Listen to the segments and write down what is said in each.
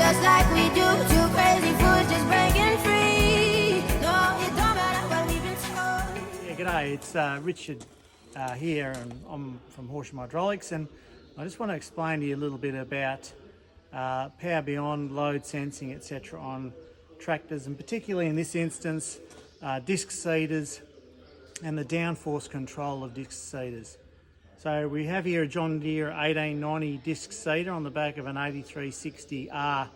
just like we do. Two crazy fools just breaking free. No, it don't matter what we've been told. Yeah, g'day, it's Richard here, and I'm from Horsham Hydraulics, and I just want to explain to you a little bit about power beyond, load sensing, etc. on tractors, and particularly in this instance, disc seeders and the downforce control of disc seeders. So we have here a John Deere 1890 disc seeder on the back of an 8360R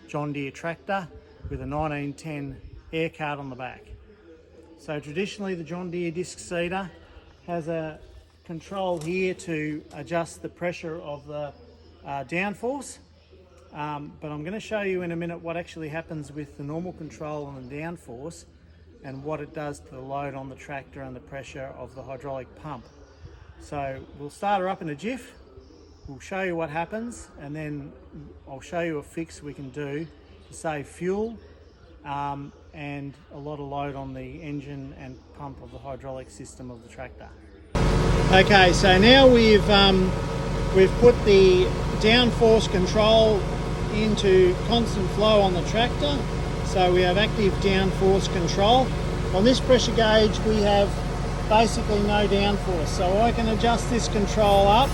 John Deere tractor with a 1910 air cart on the back. So traditionally the John Deere disc seeder has a control here to adjust the pressure of the downforce, but I'm going to show you in a minute what actually happens with the normal control on the downforce and what it does to the load on the tractor and the pressure of the hydraulic pump. So we'll start her up in a jiff, we'll show you what happens, and then I'll show you a fix we can do to save fuel and a lot of load on the engine and pump of the hydraulic system of the tractor. Okay, so now we've put the downforce control into constant flow on the tractor, so we have active downforce control. On this pressure gauge we have basically no downforce, so I can adjust this control up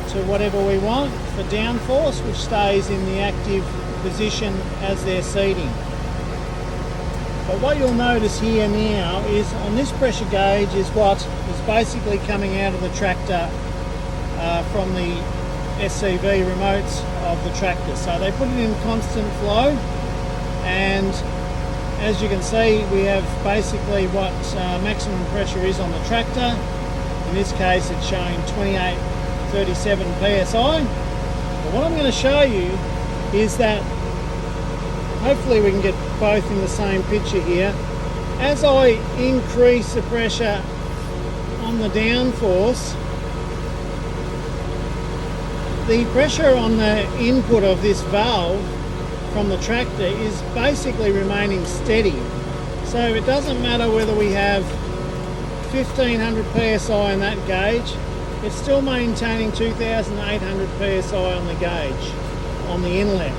to whatever we want for downforce, which stays in the active position as they're seeding. But what you'll notice here now is on this pressure gauge is what is basically coming out of the tractor from the SCV remotes of the tractor. So they put it in constant flow, and as you can see we have basically what maximum pressure is on the tractor. In this case it's showing 2837 psi. But what I'm going to show you is that hopefully we can get both in the same picture here. As I increase the pressure on the downforce, the pressure on the input of this valve from the tractor is basically remaining steady. So it doesn't matter whether we have 1500 psi in that gauge, it's still maintaining 2800 psi on the gauge, on the inlet.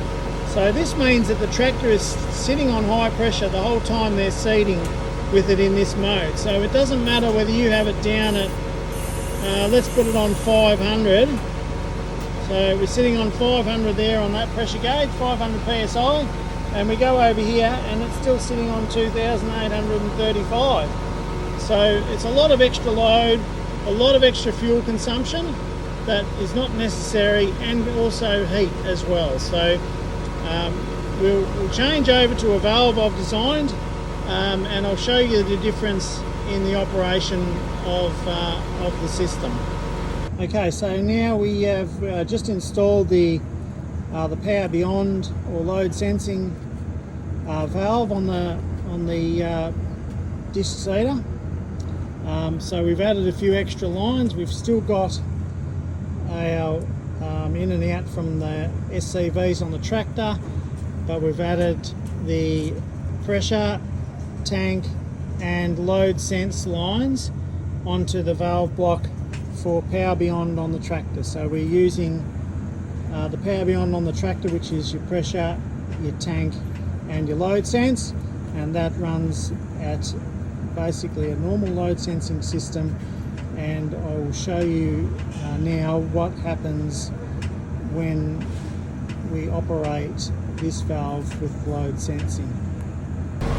So this means that the tractor is sitting on high pressure the whole time they're seeding with it in this mode. So it doesn't matter whether you have it down at, let's put it on 500. So we're sitting on 500 there on that pressure gauge, 500 psi, and we go over here and it's still sitting on 2835. So it's a lot of extra load, a lot of extra fuel consumption that is not necessary, and also heat as well. So we'll change over to a valve I've designed, and I'll show you the difference in the operation of the system. Okay, so now we have just installed the power beyond or load sensing valve on the disc seeder. So we've added a few extra lines. We've still got our in and out from the SCVs on the tractor, but we've added the pressure, tank and load sense lines onto the valve block for power beyond on the tractor. So we're using the power beyond on the tractor, which is your pressure, your tank and your load sense, and that runs at basically a normal load sensing system, and I will show you now what happens when we operate this valve with load sensing.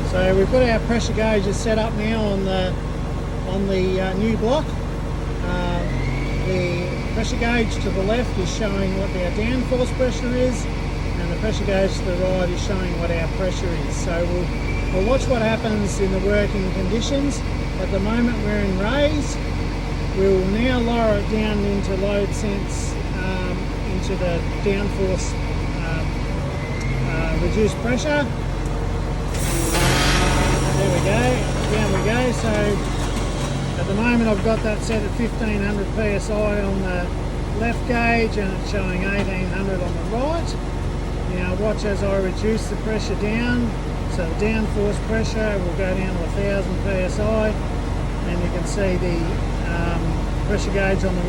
So we've got our pressure gauges set up now on the new block. The pressure gauge to the left is showing what our downforce pressure is, and the pressure gauge to the right is showing what our pressure is. So we'll watch what happens in the working conditions. At the moment we're in raise. We'll now lower it down into load sense, into the downforce reduced pressure. There we go, down we go. So at the moment I've got that set at 1500 psi on the left gauge, and it's showing 1800 on the right. Now watch as I reduce the pressure down. So the downforce pressure will go down to 1000 psi, and you can see the pressure gauge on the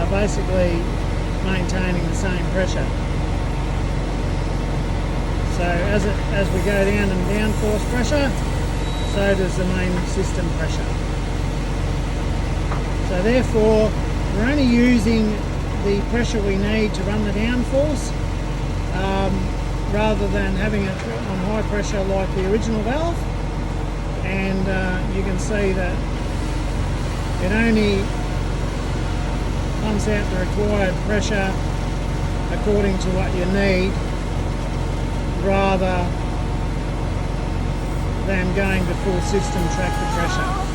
basically maintaining the same pressure. So as we go down in downforce pressure, so does the main system pressure. So therefore, we're only using the pressure we need to run the downforce, rather than having it on high pressure like the original valve. And you can see that it only pumps out the required pressure according to what you need, rather than going to full system tractor pressure.